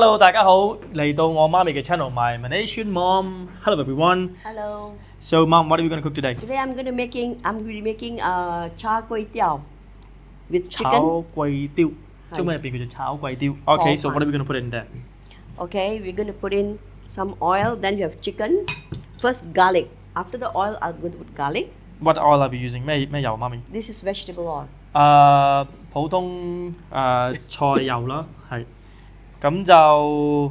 Hello，大家好，嚟到我媽咪嘅 channel My Malaysian Mom. Hello everyone. Hello. So mom, what are we going to cook today? Today I'm going to be making Chow Kway Teow with chicken. Chow Kway Teow. 中文入邊叫做炒貴雕。Okay, so what are we going to put in there? Okay, we're going to put in some oil. Then we have chicken. First garlic. After the oil, I'm going to put garlic. What oil are we using? 咩油媽咪？ This is vegetable oil. 普通菜油啦，係。咁就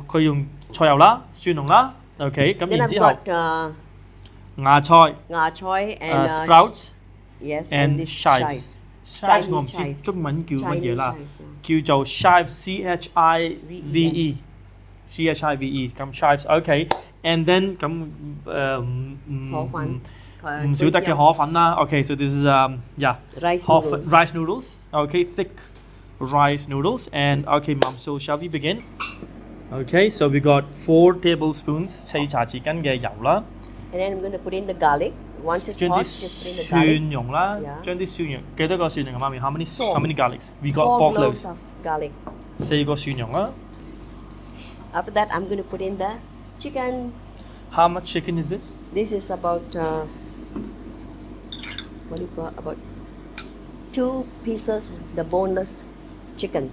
佢用菜油啦、蒜蓉啦。OK， 咁 Then 然 I've 之後 got 芽菜、ngà choi and sprouts yes, and this chives. Chives 我唔知 chives. 中文叫乜嘢 Chinese 啦， chives, 叫做 chives CHIVE CHIVE 咁 chives OK and then 咁河粉唔少得嘅河粉啦 OK so this is yeah rice noodles. rice noodles OK thick rice noodles and okay mom so shall we begin OK so we got 4 tablespoons 4茶匙羹嘅油啦 And then I'm going to put in the garlic. Once it's 將 hot, 啲 just put in the garlic. 蒜蓉啦 Yeah. 將啲蒜蓉幾多個蒜蓉啊媽咪 how many garlics we got 4 4 cloves cloves of garlic. 4個蒜蓉啦 After that, I'm going to put in the chicken. How much chicken is this? This is about what do you call about 2 pieces the boneless chicken.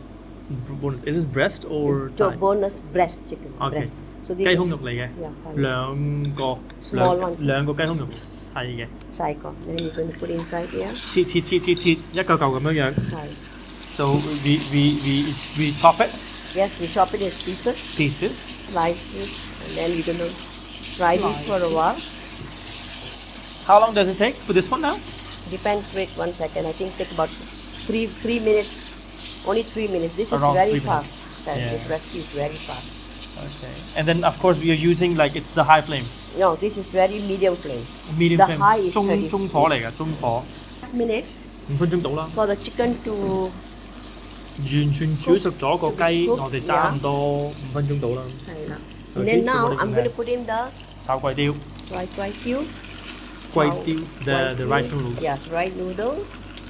Bonus. Is this breast or So thigh? boneless breast chicken. Okay. Breast. So this 雞 is 胸肉嚟嘅， yeah, fine. 兩個 Small ones. 兩個雞胸肉細嘅， Psycho. Then you're going to put inside here. 切一嚿嚿咁樣樣。 Fine. So we chop it Yes, we chop it in pieces. slices, and then we're going to fry this for a while. How long does it take for this one now? Depends. Wait 1 second. I think take about 3 minutes. Only 3 minutes. This is Around very 3 minutes. fast. Yeah. This recipe is very fast. Okay. And then of course we are using like it's the high flame, No, this is very medium flame. medium The flame. high is 30. 中火嚟嘅，中火 Minutes 5分鐘到啦。 for the chicken to 完全煮熟咗個雞， Cook, 我哋差唔多5分鐘到啦。 And Okay, then so now what is I'm in going to there? put in the炒貴雕， Kway Teow. 貴雕 the rice noodles. Yes, rice noodles.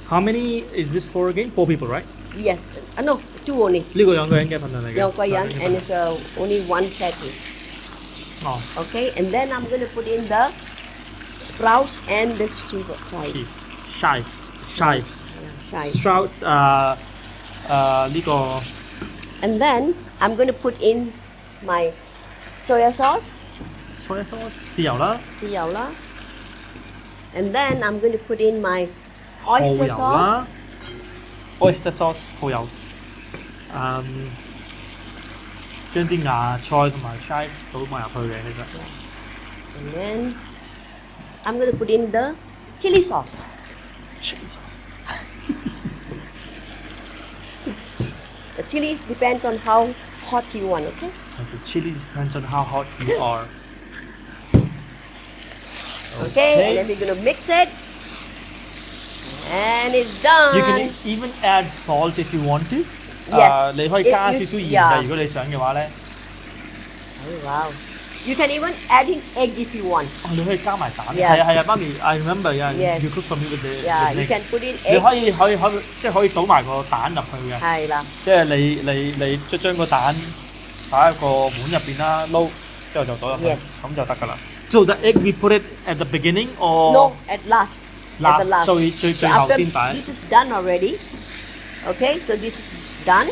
How many is this for again? 4 people, right? Yes. No, 2 only. 呢個2個人嘅份量嚟嘅。 Young Koyan, and it's only 1 patty. 哦 Okay, and then I'm going to put in the sprouts and the chives. chives Yeah, chives. sprouts 呢個 And then I'm going to put in my soya sauce, soya sauce 豉油啦， siyaw la. And then I'm going to put in my 蠔 oyster 油 sauce. 啦，oyster sauce 蠔油，將啲芽菜同埋 chives 倒埋入去嘅其實。 And then I'm going to put in the chilli sauce. Chilli sauce. The chili depends on how hot you want, okay? Okay, chili depends on how hot you are. Okay, and then we're going to mix it. And it's done. You can even add salt if you want to. Yes. 你可以加少少 If 鹽 you- 嘅， yeah. 如果你想嘅話咧。 Oh, wow. You can even add in egg if you want. 哦，你可以加埋蛋。 Yes. 係啊係啊，媽咪，I remember Yes. you cook for me with the Yeah, with you egg. can put in 你 egg. 可以即係可以倒埋個蛋入去嘅，係啦，即係你將個蛋擺喺個碗入邊啦，撈之後就倒入去， Yes. 咁就得㗎啦。So the egg we put it at the beginning or No, at last. At the last. 最 So 後 after 先擺。 this is done already. Okay, so this is done.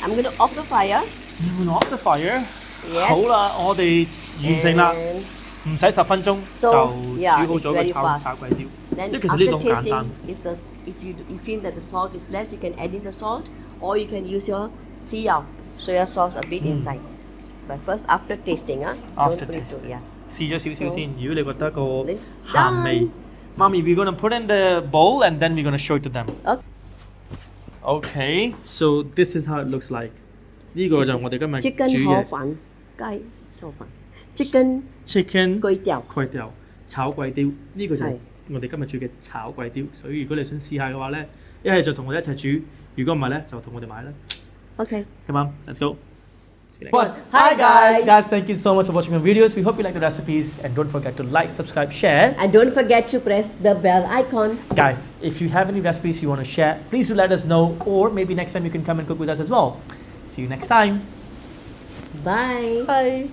I'm going to off the fire. You will off the fire. Yes. 好啦，我哋完成啦， And 唔使10分鐘 So, 就 yeah, 煮好 it's 咗個 very 炒 fast. 炒貴雕。 then 因為其實 after 呢個好簡 tasting, 單。 if you feel that the salt is less, you can add in the salt, or you can use your soya sauce a bit inside. But first, after tasting, After don't put it tasting. too, yeah. 試咗少少先，如果你覺得個 This 鹹味 done. ，Mommy, we're gonna put in the bowl and then we're gonna show it to them. Okay. Okay, so this is how it looks like. 呢個就我哋今日 Chicken 煮嘅河粉雞河粉 Chicken chicken 粿條粿條炒貴雕，呢個就係係我哋今日煮嘅炒貴雕。所以如果你想試下嘅話咧，一係就同我哋一齊煮，如果唔係咧就同我哋買啦。 Okay. Come on, let's go. Hi, guys. Guys, thank you so much for watching my videos. We hope you like the recipes and don't forget to like, subscribe, share. And don't forget to press the bell icon. Guys, if you have any recipes you want to share, please do let us know, or maybe next time you can come and cook with us as well. See you next time. Bye. Bye.